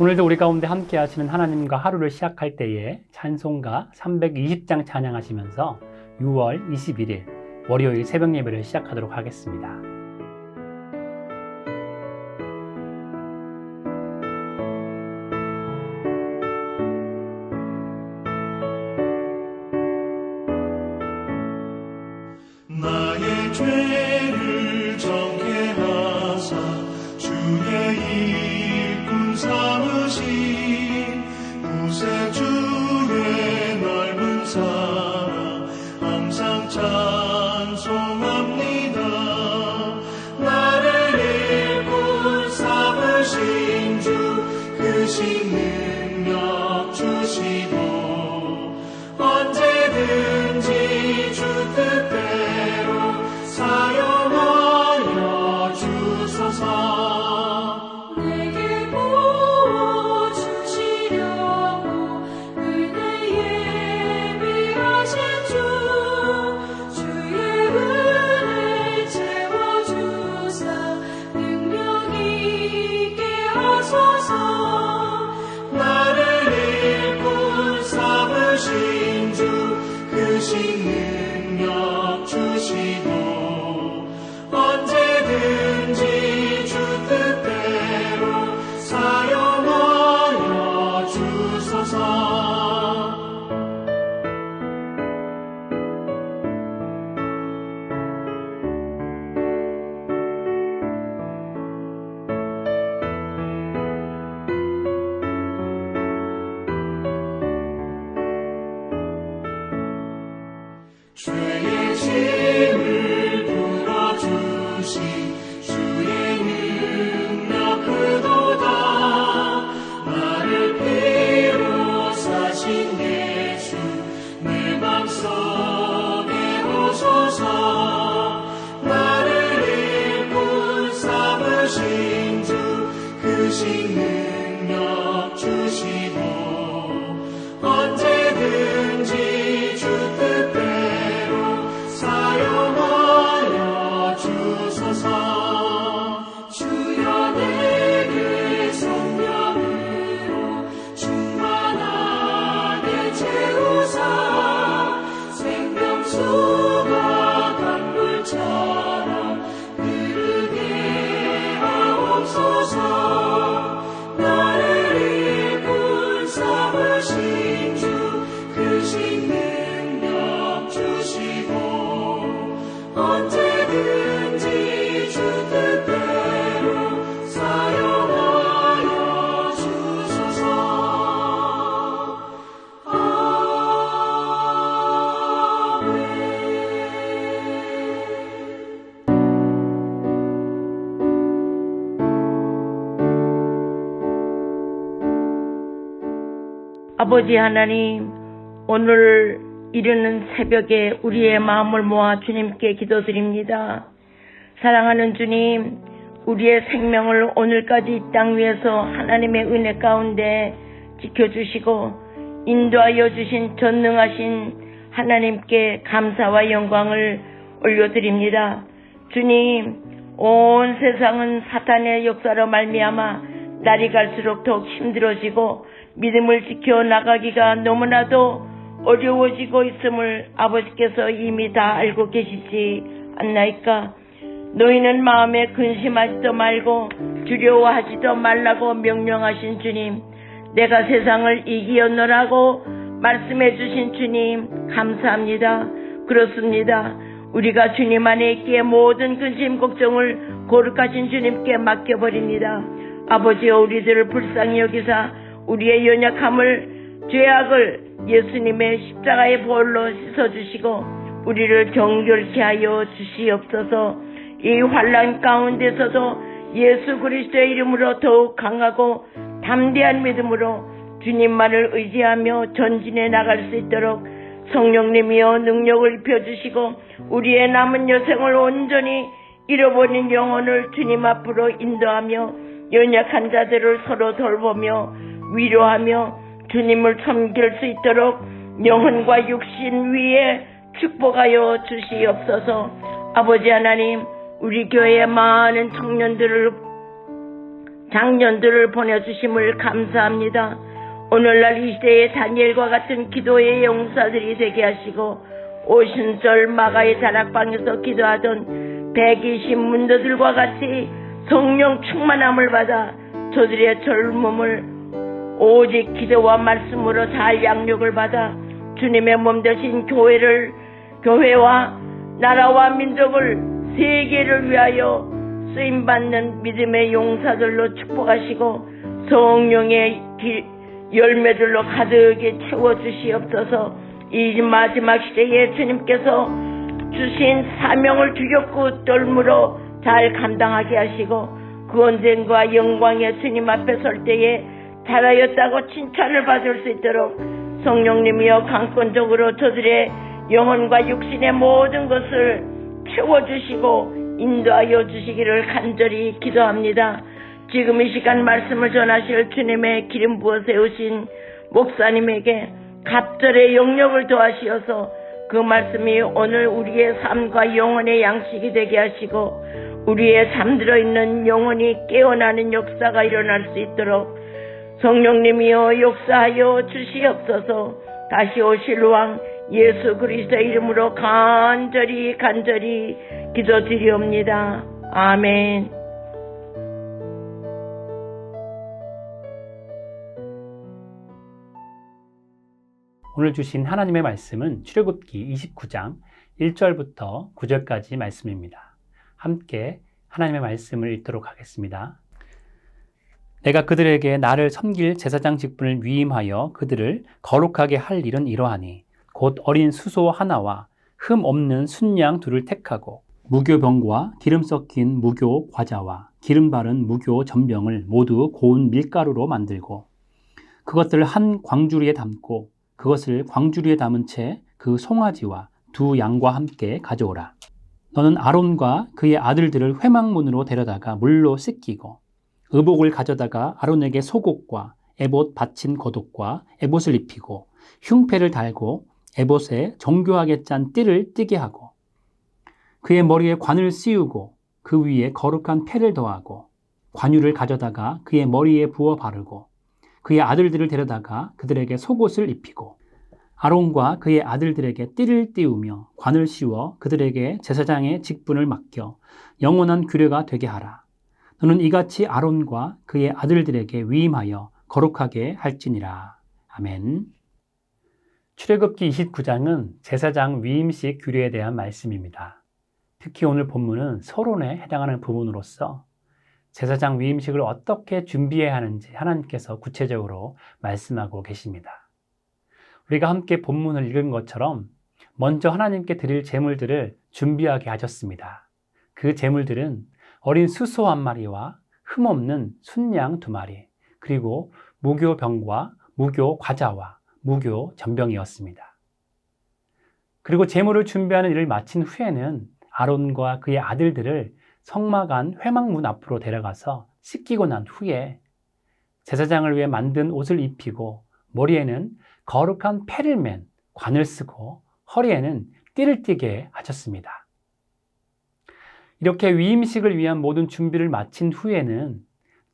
오늘도 우리 가운데 함께 하시는 하나님과 하루를 시작할 때에 찬송가 320장 찬양하시면서 6월 21일 월요일 새벽 예배를 시작하도록 하겠습니다. 나의 죄를 정케 하사 주의 일꾼 삼으신 구세주의 넓은 사랑 항상 찬송합니다. 나를 일꾼 삼으신 주 크신 능력 주시고 언제든지 주 뜻대로 사용하여 주소서. 내게 부어주시려고 은혜 예비하신 주, 주의 은혜 채워주사 능력 있게 하소서. 나를 일꾼 삼으신 주 크신 능력 주시고 언제든지 주 뜻대로 사용하여 주소서. 죄의 짐을 풀어주신 주의 능력 그도다. 나를 피로 사신 예수 내 맘속에 오소서. 나를 일꾼 삼으신 주 크신 능력 주시고 언제든지 주 뜻대로 사용하여 주소서. 주여 내게 성령으로 충만하게 채우사 생명수가 강물처럼 흐르게 하옵소서. 나를 일꾼 삼으신 주 크신 능력 주시고 언제든지 주 뜻대로 사용하여 주소서. 아멘. 아버지 하나님, 오늘 이르는 새벽에 우리의 마음을 모아 주님께 기도드립니다. 사랑하는 주님, 우리의 생명을 오늘까지 이 땅 위에서 하나님의 은혜 가운데 지켜주시고 인도하여 주신 전능하신 하나님께 감사와 영광을 올려드립니다. 주님, 온 세상은 사탄의 역사로 말미암아 날이 갈수록 더욱 힘들어지고 믿음을 지켜나가기가 너무나도 어려워지고 있음을 아버지께서 이미 다 알고 계시지 않나이까? 너희는 마음에 근심하지도 말고 두려워하지도 말라고 명령하신 주님, 내가 세상을 이기었노라고 말씀해 주신 주님 감사합니다. 그렇습니다. 우리가 주님 안에 있기에 모든 근심 걱정을 거룩하신 주님께 맡겨버립니다. 아버지여, 우리들을 불쌍히 여기사 우리의 연약함을 죄악을 예수님의 십자가의 보혈로 씻어주시고 우리를 정결케 하여 주시옵소서. 이 환난 가운데서도 예수 그리스도의 이름으로 더욱 강하고 담대한 믿음으로 주님만을 의지하며 전진해 나갈 수 있도록 성령님이여 능력을 입혀주시고 우리의 남은 여생을 온전히 잃어버린 영혼을 주님 앞으로 인도하며 연약한 자들을 서로 돌보며 위로하며 주님을 섬길 수 있도록 영혼과 육신 위에 축복하여 주시옵소서. 아버지 하나님, 우리 교회의 많은 청년들을 장년들을 보내주심을 감사합니다. 오늘날 이 시대에 다니엘과 같은 기도의 용사들이 되게 하시고 오순절 마가의 다락방에서 기도하던 120 문도들과 같이 성령 충만함을 받아 저들의 젊음을 오직 기도와 말씀으로 잘 양육을 받아 주님의 몸 되신 교회와 나라와 민족을 세계를 위하여 쓰임받는 믿음의 용사들로 축복하시고 성령의 열매들로 가득히 채워주시옵소서. 이 마지막 시대에 주님께서 주신 사명을 주력구 떨므로 잘 감당하게 하시고 그 언젠가 영광의 주님 앞에 설 때에 잘하였다고 칭찬을 받을 수 있도록 성령님이여 강권적으로 저들의 영혼과 육신의 모든 것을 채워주시고 인도하여 주시기를 간절히 기도합니다. 지금 이 시간 말씀을 전하실 주님의 기름 부어 세우신 목사님에게 갑절의 영역을 더하시어서 그 말씀이 오늘 우리의 삶과 영혼의 양식이 되게 하시고 우리의 잠들어 있는 영혼이 깨어나는 역사가 일어날 수 있도록 성령님이여 역사하여 주시옵소서. 다시 오실 왕 예수 그리스도의 이름으로 간절히 기도드리옵니다. 아멘. 오늘 주신 하나님의 말씀은 출애굽기 29장 1절부터 9절까지 말씀입니다. 함께 하나님의 말씀을 읽도록 하겠습니다. 내가 그들에게 나를 섬길 제사장 직분을 위임하여 그들을 거룩하게 할 일은 이러하니 곧 어린 수소 하나와 흠 없는 순양 둘을 택하고 무교병과 기름 섞인 무교 과자와 기름 바른 무교 전병을 모두 고운 밀가루로 만들고 그것들을 한 광주리에 담고 그것을 광주리에 담은 채 그 송아지와 두 양과 함께 가져오라. 너는 아론과 그의 아들들을 회막문으로 데려다가 물로 씻기고 의복을 가져다가 아론에게 속옷과 에봇 받친 겉옷과 에봇을 입히고 흉패를 달고 에봇에 정교하게 짠 띠를 띠게 하고 그의 머리에 관을 씌우고 그 위에 거룩한 패를 더하고 관유를 가져다가 그의 머리에 부어 바르고 그의 아들들을 데려다가 그들에게 속옷을 입히고 아론과 그의 아들들에게 띠를 띄우며 관을 씌워 그들에게 제사장의 직분을 맡겨 영원한 규례가 되게 하라. 너는 이같이 아론과 그의 아들들에게 위임하여 거룩하게 할지니라. 아멘. 출애굽기 29장은 제사장 위임식 규례에 대한 말씀입니다. 특히 오늘 본문은 서론에 해당하는 부분으로서 제사장 위임식을 어떻게 준비해야 하는지 하나님께서 구체적으로 말씀하고 계십니다. 우리가 함께 본문을 읽은 것처럼 먼저 하나님께 드릴 제물들을 준비하게 하셨습니다. 그 제물들은 어린 수소 한 마리와 흠없는 순양 2마리, 그리고 무교병과 무교 과자와 무교 전병이었습니다. 그리고 제물을 준비하는 일을 마친 후에는 아론과 그의 아들들을 성막 안 회막문 앞으로 데려가서 씻기고 난 후에 제사장을 위해 만든 옷을 입히고 머리에는 거룩한 패를 맨 관을 쓰고 허리에는 띠를 띠게 하셨습니다. 이렇게 위임식을 위한 모든 준비를 마친 후에는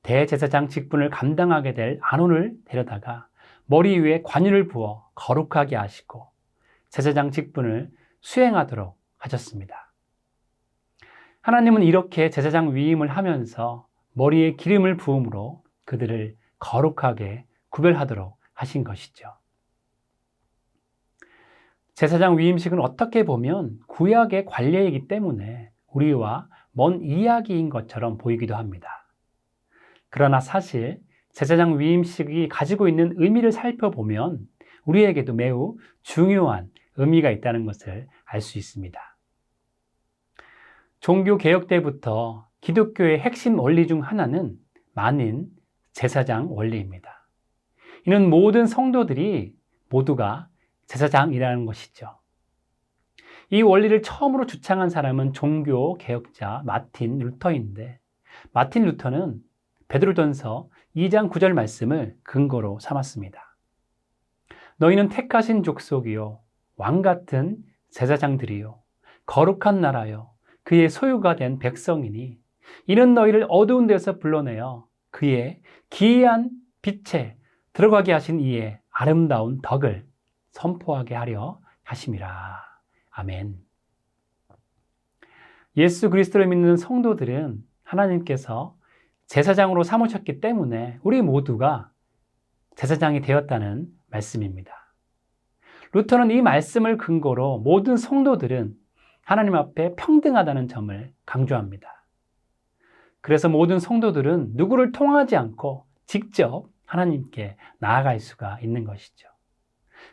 대제사장 직분을 감당하게 될 아론을 데려다가 머리 위에 관유를 부어 거룩하게 하시고 제사장 직분을 수행하도록 하셨습니다. 하나님은 이렇게 제사장 위임을 하면서 머리에 기름을 부음으로 그들을 거룩하게 구별하도록 하신 것이죠. 제사장 위임식은 어떻게 보면 구약의 관례이기 때문에 우리와 먼 이야기인 것처럼 보이기도 합니다. 그러나 사실 제사장 위임식이 가지고 있는 의미를 살펴보면 우리에게도 매우 중요한 의미가 있다는 것을 알 수 있습니다. 종교개혁 때부터 기독교의 핵심 원리 중 하나는 만인 제사장 원리입니다. 이는 모든 성도들이 모두가 제사장이라는 것이죠. 이 원리를 처음으로 주창한 사람은 종교개혁자 마틴 루터인데 마틴 루터는 베드로전서 2장 9절 말씀을 근거로 삼았습니다. 너희는 택하신 족속이요 왕같은 제사장들이요 거룩한 나라요 그의 소유가 된 백성이니 이는 너희를 어두운 데서 불러내어 그의 기이한 빛에 들어가게 하신 이의 아름다운 덕을 선포하게 하려 하심이라. 아멘. 예수 그리스도를 믿는 성도들은 하나님께서 제사장으로 삼으셨기 때문에 우리 모두가 제사장이 되었다는 말씀입니다. 루터는 이 말씀을 근거로 모든 성도들은 하나님 앞에 평등하다는 점을 강조합니다. 그래서 모든 성도들은 누구를 통하지 않고 직접 하나님께 나아갈 수가 있는 것이죠.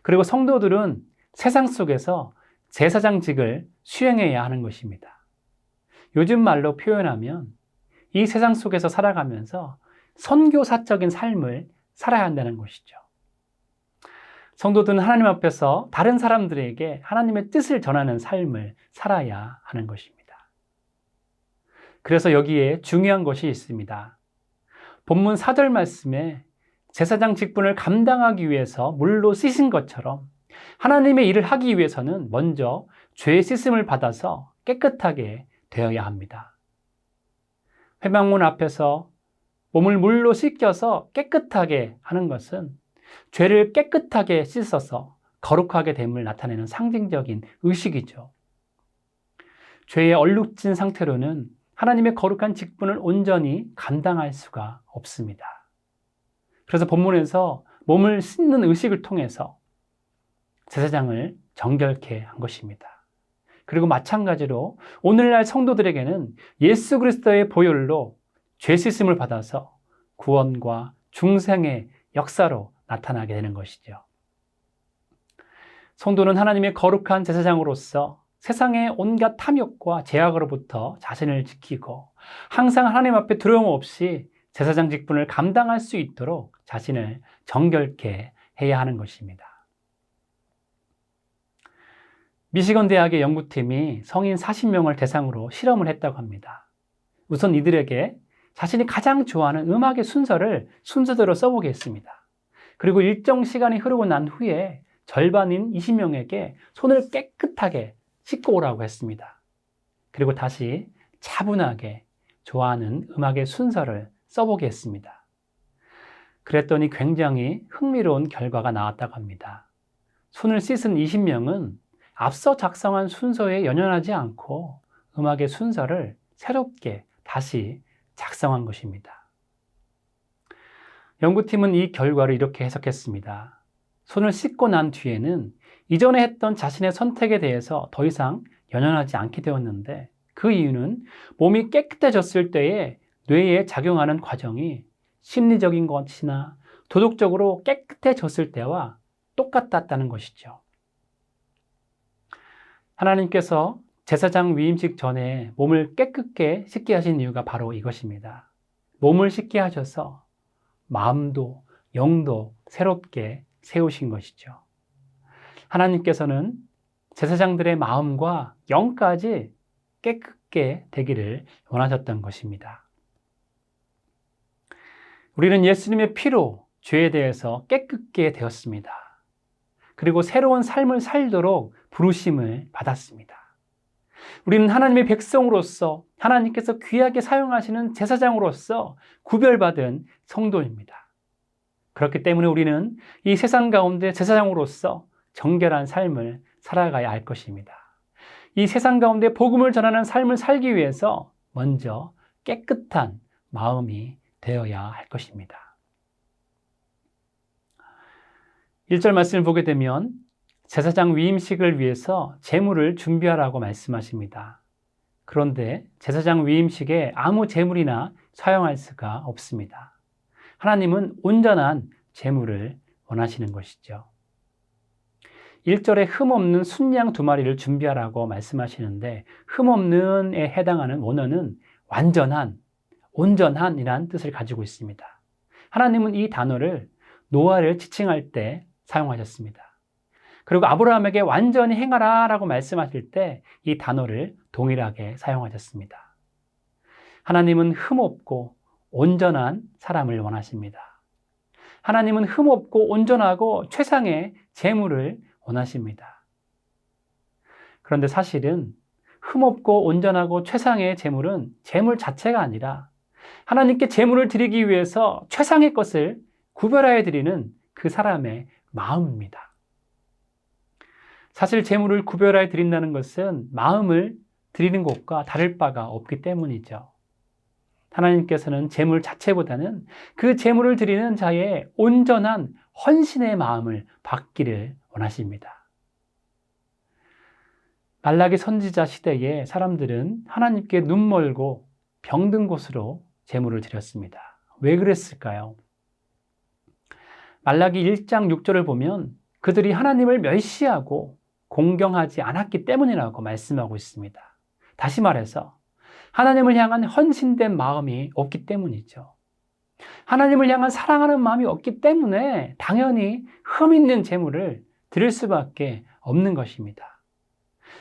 그리고 성도들은 세상 속에서 제사장직을 수행해야 하는 것입니다. 요즘 말로 표현하면 이 세상 속에서 살아가면서 선교사적인 삶을 살아야 한다는 것이죠. 성도들은 하나님 앞에서 다른 사람들에게 하나님의 뜻을 전하는 삶을 살아야 하는 것입니다. 그래서 여기에 중요한 것이 있습니다. 본문 4절 말씀에 제사장 직분을 감당하기 위해서 물로 씻은 것처럼 하나님의 일을 하기 위해서는 먼저 죄 씻음을 받아서 깨끗하게 되어야 합니다. 회막문 앞에서 몸을 물로 씻겨서 깨끗하게 하는 것은 죄를 깨끗하게 씻어서 거룩하게 됨을 나타내는 상징적인 의식이죠. 죄에 얼룩진 상태로는 하나님의 거룩한 직분을 온전히 감당할 수가 없습니다. 그래서 본문에서 몸을 씻는 의식을 통해서 제사장을 정결케 한 것입니다. 그리고 마찬가지로 오늘날 성도들에게는 예수 그리스도의 보혈로 죄 씻음을 받아서 구원과 중생의 역사로 나타나게 되는 것이죠. 성도는 하나님의 거룩한 제사장으로서 세상의 온갖 탐욕과 제약으로부터 자신을 지키고 항상 하나님 앞에 두려움 없이 제사장 직분을 감당할 수 있도록 자신을 정결케 해야 하는 것입니다. 미시건 대학의 연구팀이 성인 40명을 대상으로 실험을 했다고 합니다. 우선 이들에게 자신이 가장 좋아하는 음악의 순서를 순서대로 써보게 했습니다. 그리고 일정 시간이 흐르고 난 후에 절반인 20명에게 손을 깨끗하게 씻고 오라고 했습니다. 그리고 다시 차분하게 좋아하는 음악의 순서를 써보게 했습니다. 그랬더니 굉장히 흥미로운 결과가 나왔다고 합니다. 손을 씻은 20명은 앞서 작성한 순서에 연연하지 않고 음악의 순서를 새롭게 다시 작성한 것입니다. 연구팀은 이 결과를 이렇게 해석했습니다. 손을 씻고 난 뒤에는 이전에 했던 자신의 선택에 대해서 더 이상 연연하지 않게 되었는데 그 이유는 몸이 깨끗해졌을 때에 뇌에 작용하는 과정이 심리적인 것이나 도덕적으로 깨끗해졌을 때와 똑같았다는 것이죠. 하나님께서 제사장 위임식 전에 몸을 깨끗게 씻게 하신 이유가 바로 이것입니다. 몸을 씻게 하셔서 마음도 영도 새롭게 세우신 것이죠. 하나님께서는 제사장들의 마음과 영까지 깨끗게 되기를 원하셨던 것입니다. 우리는 예수님의 피로 죄에 대해서 깨끗게 되었습니다. 그리고 새로운 삶을 살도록 부르심을 받았습니다. 우리는 하나님의 백성으로서 하나님께서 귀하게 사용하시는 제사장으로서 구별받은 성도입니다. 그렇기 때문에 우리는 이 세상 가운데 제사장으로서 정결한 삶을 살아가야 할 것입니다. 이 세상 가운데 복음을 전하는 삶을 살기 위해서 먼저 깨끗한 마음이 되어야 할 것입니다. 1절 말씀을 보게 되면 제사장 위임식을 위해서 제물을 준비하라고 말씀하십니다. 그런데 제사장 위임식에 아무 제물이나 사용할 수가 없습니다. 하나님은 온전한 제물을 원하시는 것이죠. 1절에 흠없는 순양 2마리를 준비하라고 말씀하시는데 흠없는에 해당하는 원어는 완전한, 온전한이라는 뜻을 가지고 있습니다. 하나님은 이 단어를 노아를 지칭할 때 사용하셨습니다. 그리고 아브라함에게 완전히 행하라 라고 말씀하실 때 이 단어를 동일하게 사용하셨습니다. 하나님은 흠없고 온전한 사람을 원하십니다. 하나님은 흠없고 온전하고 최상의 제물을 원하십니다. 그런데 사실은 흠없고 온전하고 최상의 제물은 제물 자체가 아니라 하나님께 제물을 드리기 위해서 최상의 것을 구별하여 드리는 그 사람의 마음입니다. 사실 제물을 구별하여 드린다는 것은 마음을 드리는 것과 다를 바가 없기 때문이죠. 하나님께서는 제물 자체보다는 그 제물을 드리는 자의 온전한 헌신의 마음을 받기를 원하십니다. 말라기 선지자 시대에 사람들은 하나님께 눈 멀고 병든 곳으로 제물을 드렸습니다. 왜 그랬을까요? 말라기 1장 6절을 보면 그들이 하나님을 멸시하고 공경하지 않았기 때문이라고 말씀하고 있습니다. 다시 말해서 하나님을 향한 헌신된 마음이 없기 때문이죠. 하나님을 향한 사랑하는 마음이 없기 때문에 당연히 흠 있는 제물을 드릴 수밖에 없는 것입니다.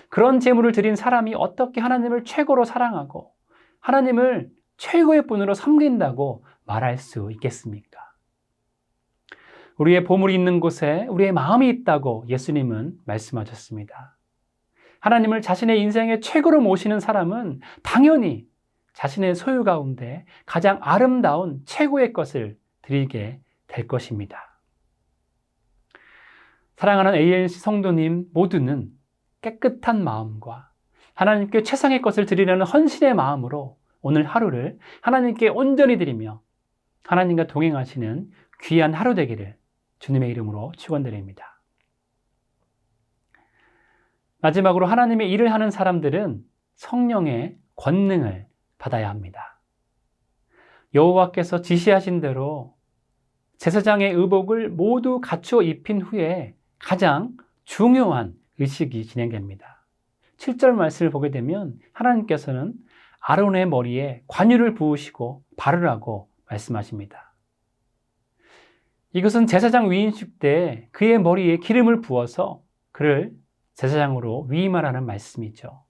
그런 제물을 드린 사람이 어떻게 하나님을 최고로 사랑하고 하나님을 최고의 분으로 섬긴다고 말할 수 있겠습니까? 우리의 보물이 있는 곳에 우리의 마음이 있다고 예수님은 말씀하셨습니다. 하나님을 자신의 인생의 최고로 모시는 사람은 당연히 자신의 소유 가운데 가장 아름다운 최고의 것을 드리게 될 것입니다. 사랑하는 ANC 성도님 모두는 깨끗한 마음과 하나님께 최상의 것을 드리려는 헌신의 마음으로 오늘 하루를 하나님께 온전히 드리며 하나님과 동행하시는 귀한 하루 되기를 주님의 이름으로 축원드립니다. 마지막으로 하나님의 일을 하는 사람들은 성령의 권능을 받아야 합니다. 여호와께서 지시하신 대로 제사장의 의복을 모두 갖추어 입힌 후에 가장 중요한 의식이 진행됩니다. 7절 말씀을 보게 되면 하나님께서는 아론의 머리에 관유를 부으시고 바르라고 말씀하십니다. 이것은 제사장 위임식 때 그의 머리에 기름을 부어서 그를 제사장으로 위임하라는 말씀이죠.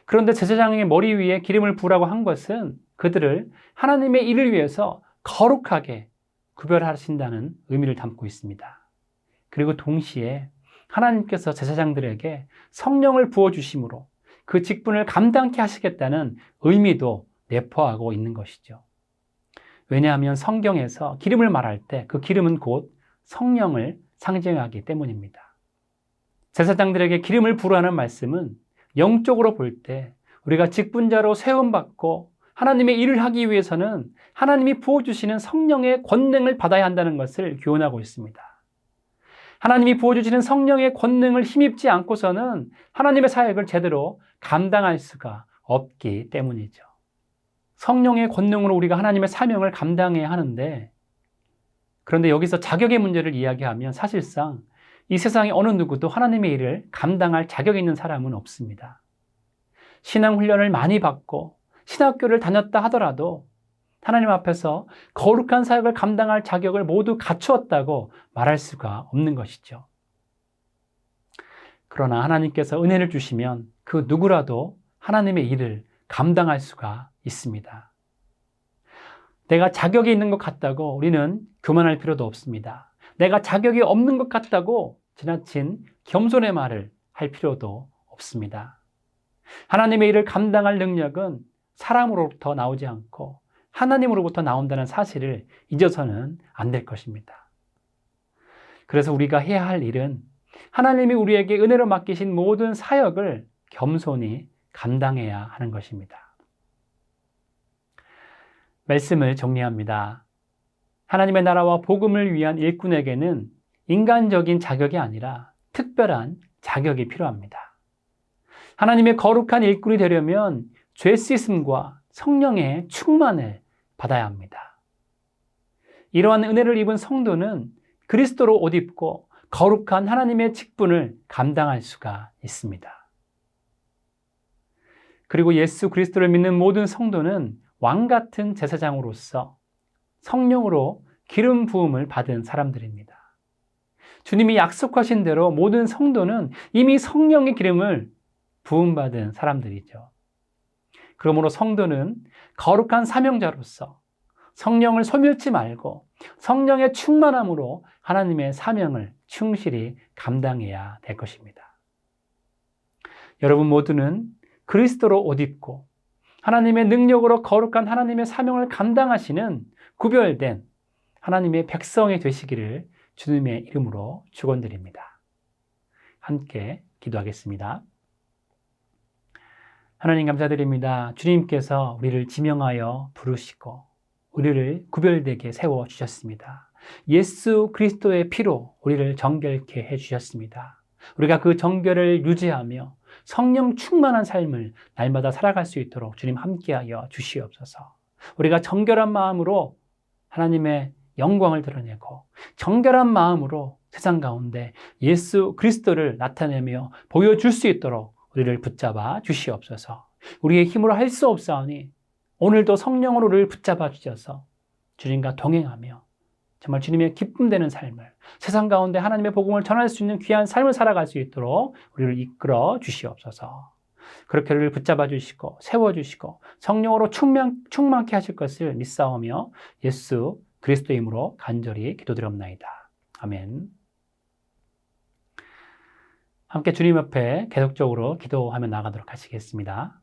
그런데 제사장의 머리 위에 기름을 부으라고 한 것은 그들을 하나님의 일을 위해서 거룩하게 구별하신다는 의미를 담고 있습니다. 그리고 동시에 하나님께서 제사장들에게 성령을 부어주심으로 그 직분을 감당케 하시겠다는 의미도 내포하고 있는 것이죠. 왜냐하면 성경에서 기름을 말할 때 그 기름은 곧 성령을 상징하기 때문입니다. 제사장들에게 기름을 부으라는 말씀은 영적으로 볼 때 우리가 직분자로 세움받고 하나님의 일을 하기 위해서는 하나님이 부어주시는 성령의 권능을 받아야 한다는 것을 교훈하고 있습니다. 하나님이 부어주시는 성령의 권능을 힘입지 않고서는 하나님의 사역을 제대로 감당할 수가 없기 때문이죠. 성령의 권능으로 우리가 하나님의 사명을 감당해야 하는데, 그런데 여기서 자격의 문제를 이야기하면 사실상 이 세상에 어느 누구도 하나님의 일을 감당할 자격이 있는 사람은 없습니다. 신앙훈련을 많이 받고 신학교를 다녔다 하더라도 하나님 앞에서 거룩한 사역을 감당할 자격을 모두 갖추었다고 말할 수가 없는 것이죠. 그러나 하나님께서 은혜를 주시면 그 누구라도 하나님의 일을 감당할 수가 있습니다. 내가 자격이 있는 것 같다고 우리는 교만할 필요도 없습니다. 내가 자격이 없는 것 같다고 지나친 겸손의 말을 할 필요도 없습니다. 하나님의 일을 감당할 능력은 사람으로부터 나오지 않고 하나님으로부터 나온다는 사실을 잊어서는 안 될 것입니다. 그래서 우리가 해야 할 일은 하나님이 우리에게 은혜로 맡기신 모든 사역을 겸손히 감당해야 하는 것입니다. 말씀을 정리합니다. 하나님의 나라와 복음을 위한 일꾼에게는 인간적인 자격이 아니라 특별한 자격이 필요합니다. 하나님의 거룩한 일꾼이 되려면 죄 씻음과 성령의 충만을 받아야 합니다. 이러한 은혜를 입은 성도는 그리스도로 옷 입고 거룩한 하나님의 직분을 감당할 수가 있습니다. 그리고 예수 그리스도를 믿는 모든 성도는 왕 같은 제사장으로서 성령으로 기름 부음을 받은 사람들입니다. 주님이 약속하신 대로 모든 성도는 이미 성령의 기름을 부음받은 사람들이죠. 그러므로 성도는 거룩한 사명자로서 성령을 소멸치 말고 성령의 충만함으로 하나님의 사명을 충실히 감당해야 될 것입니다. 여러분 모두는 그리스도로 옷 입고 하나님의 능력으로 거룩한 하나님의 사명을 감당하시는 구별된 하나님의 백성이 되시기를 주님의 이름으로 축원드립니다. 함께 기도하겠습니다. 하나님 감사드립니다. 주님께서 우리를 지명하여 부르시고 우리를 구별되게 세워주셨습니다. 예수 그리스도의 피로 우리를 정결케 해주셨습니다. 우리가 그 정결을 유지하며 성령 충만한 삶을 날마다 살아갈 수 있도록 주님 함께하여 주시옵소서. 우리가 정결한 마음으로 하나님의 영광을 드러내고 정결한 마음으로 세상 가운데 예수 그리스도를 나타내며 보여줄 수 있도록 우리를 붙잡아 주시옵소서. 우리의 힘으로 할 수 없사오니 오늘도 성령으로 우리를 붙잡아 주셔서 주님과 동행하며 정말 주님의 기쁨 되는 삶을, 세상 가운데 하나님의 복음을 전할 수 있는 귀한 삶을 살아갈 수 있도록 우리를 이끌어 주시옵소서. 그렇게 우리를 붙잡아 주시고 세워주시고 성령으로 충만케 하실 것을 믿사오며 예수 그리스도의 이름으로 간절히 기도드립나이다. 아멘. 함께 주님 옆에 계속적으로 기도하며 나가도록 하시겠습니다.